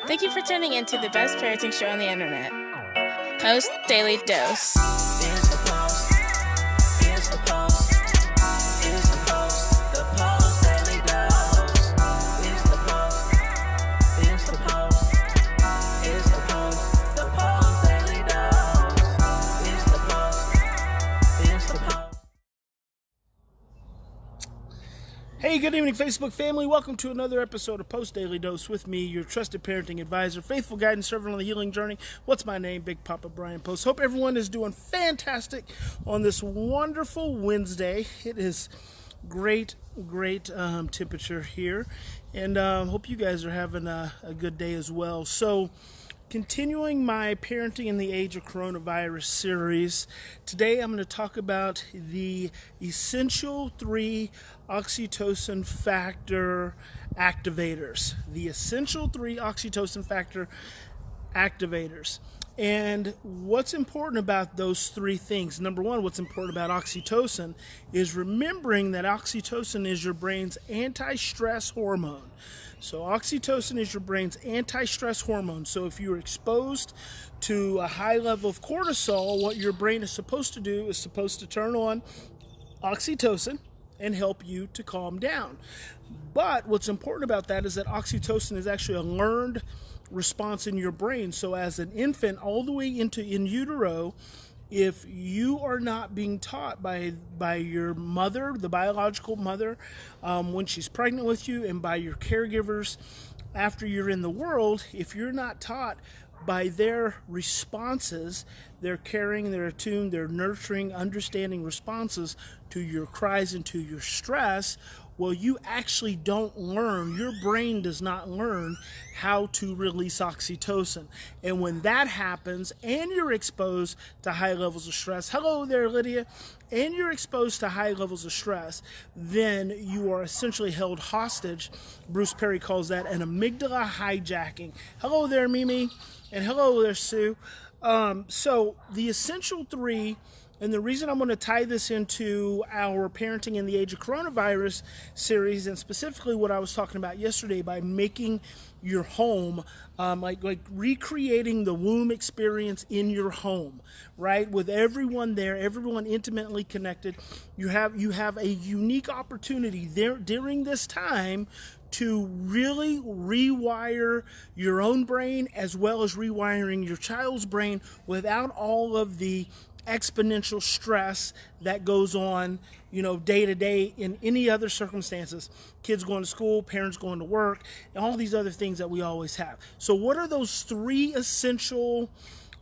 Thank you for tuning in to the best parenting show on the internet, Post Daily Dose. It's the Post. It's the Post. It's the Post. The Post Daily Dose. It's the Post. It's the Post. It's the Post. The Post Daily Dose. It's the Post. It's the Post. Hey, good evening, Facebook family. Welcome to another episode of Post Daily Dose with me, your trusted parenting advisor, faithful guide and servant on the healing journey. What's my name? Big Papa Brian+Post. Hope everyone is doing fantastic on this wonderful Wednesday. It is great temperature here, and hope you guys are having a good day as well. So, continuing my Parenting in the Age of Coronavirus series, today I'm going to talk about the essential 3 oxytocin factor activators. The essential 3 oxytocin factor activators. And what's important about those 3 things? Number one, what's important about oxytocin is remembering that oxytocin is your brain's anti-stress hormone. So oxytocin is your brain's anti-stress hormone. So if you're exposed to a high level of cortisol, what your brain is supposed to do is supposed to turn on oxytocin and help you to calm down. But what's important about that is that oxytocin is actually a learned response in your brain. So as an infant, all the way into in utero, if you are not being taught by your mother, the biological mother, when she's pregnant with you, and by your caregivers after you're in the world, if you're not taught by their responses, their caring, their attuned, their nurturing, understanding responses to your cries and to your stress, well, you actually don't learn, your brain does not learn how to release oxytocin. And when that happens, and you're exposed to high levels of stress, hello there, Lydia, and you're exposed to high levels of stress, then you are essentially held hostage. Bruce Perry calls that an amygdala hijacking. Hello there, Mimi, and hello there, Sue. So the essential 3, and the reason I'm going to tie this into our Parenting in the Age of Coronavirus series, and specifically what I was talking about yesterday, by making your home, like recreating the womb experience in your home, right? With everyone there, everyone intimately connected. You have a unique opportunity there during this time to really rewire your own brain as well as rewiring your child's brain without all of the exponential stress that goes on, day to day in any other circumstances. Kids going to school, parents going to work, and all these other things that we always have. So what are those 3 essential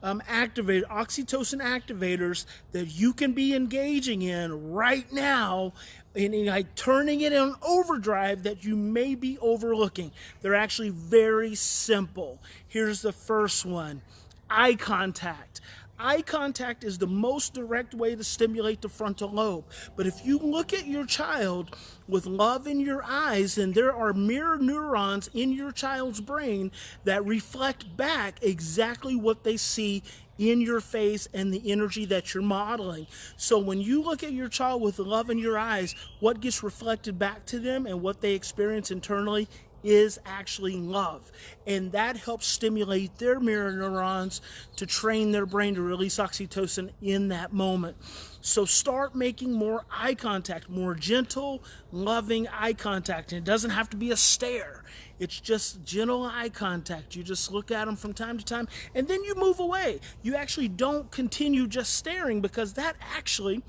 oxytocin activators that you can be engaging in right now, and like turning it on overdrive that you may be overlooking? They're actually very simple. Here's the first one: eye contact. Eye contact is the most direct way to stimulate the frontal lobe. But if you look at your child with love in your eyes, then there are mirror neurons in your child's brain that reflect back exactly what they see in your face and the energy that you're modeling. So when you look at your child with love in your eyes, what gets reflected back to them and what they experience internally is actually love. And that helps stimulate their mirror neurons to train their brain to release oxytocin in that moment. So start making more eye contact, more gentle, loving eye contact. And it doesn't have to be a stare. It's just gentle eye contact. You just look at them from time to time, and then you move away. You actually don't continue just staring, because that actually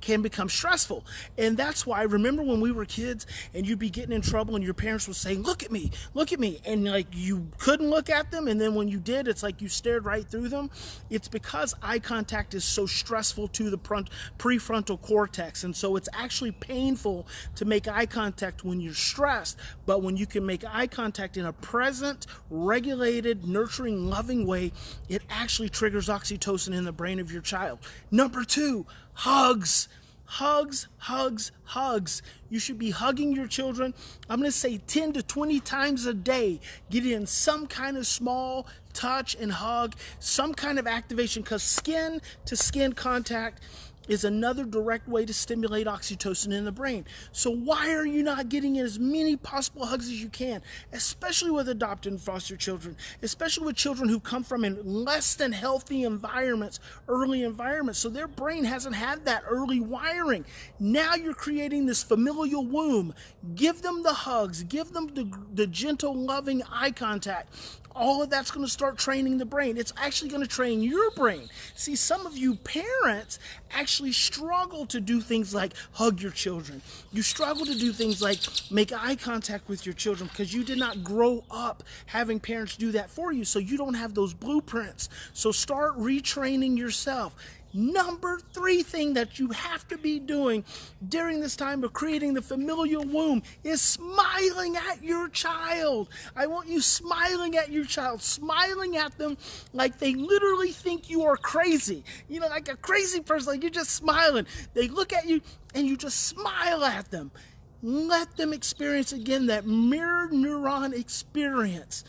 can become stressful. And that's why, remember when we were kids and you'd be getting in trouble and your parents would say, look at me, and like you couldn't look at them, and then when you did, it's like you stared right through them? It's because eye contact is so stressful to the prefrontal cortex, and so it's actually painful to make eye contact when you're stressed. But when you can make eye contact in a present, regulated, nurturing, loving way, it actually triggers oxytocin in the brain of your child. Number 2, hugs. Hugs. You should be hugging your children, I'm going to say 10 to 20 times a day. Get in some kind of small touch and hug, some kind of activation, because skin to skin contact is another direct way to stimulate oxytocin in the brain. So why are you not getting as many possible hugs as you can, especially with adopted and foster children, especially with children who come from in less than healthy environments, early environments, so their brain hasn't had that early wiring. Now you're creating this familial womb. Give them the hugs, give them the gentle, loving eye contact. All of that's going to start training the brain. It's actually going to train your brain. See, some of you parents actually struggle to do things like hug your children. You struggle to do things like make eye contact with your children because you did not grow up having parents do that for you, so you don't have those blueprints. So start retraining yourself. Number 3 thing that you have to be doing during this time of creating the familial womb is smiling at your child. I want you smiling at your child, smiling at them like they literally think you are crazy. You know, like a crazy person, like you're just smiling. They look at you and you just smile at them. Let them experience again that mirror neuron experience.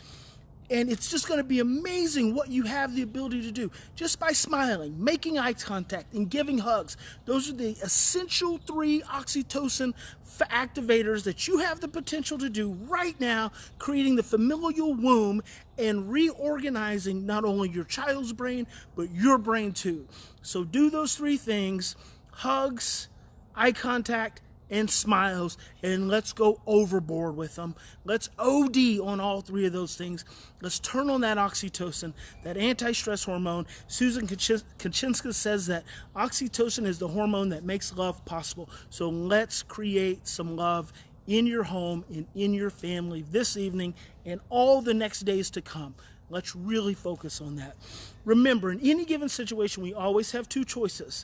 And it's just going to be amazing what you have the ability to do just by smiling, making eye contact, and giving hugs. Those are the essential 3 oxytocin activators that you have the potential to do right now, creating the familial womb and reorganizing not only your child's brain, but your brain too. So do those 3 things: hugs, eye contact, and smiles, and let's go overboard with them. Let's OD on all 3 of those things. Let's turn on that oxytocin, that anti-stress hormone. Susan Kaczynska says that oxytocin is the hormone that makes love possible. So let's create some love in your home and in your family this evening and all the next days to come. Let's really focus on that. Remember, in any given situation, we always have 2 choices.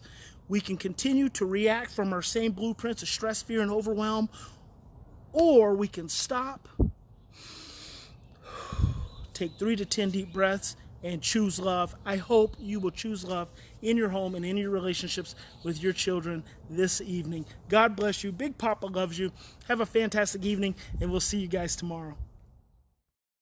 We can continue to react from our same blueprints of stress, fear, and overwhelm, or we can stop, take 3 to 10 deep breaths, and choose love. I hope you will choose love in your home and in your relationships with your children this evening. God bless you. Big Papa loves you. Have a fantastic evening, and we'll see you guys tomorrow.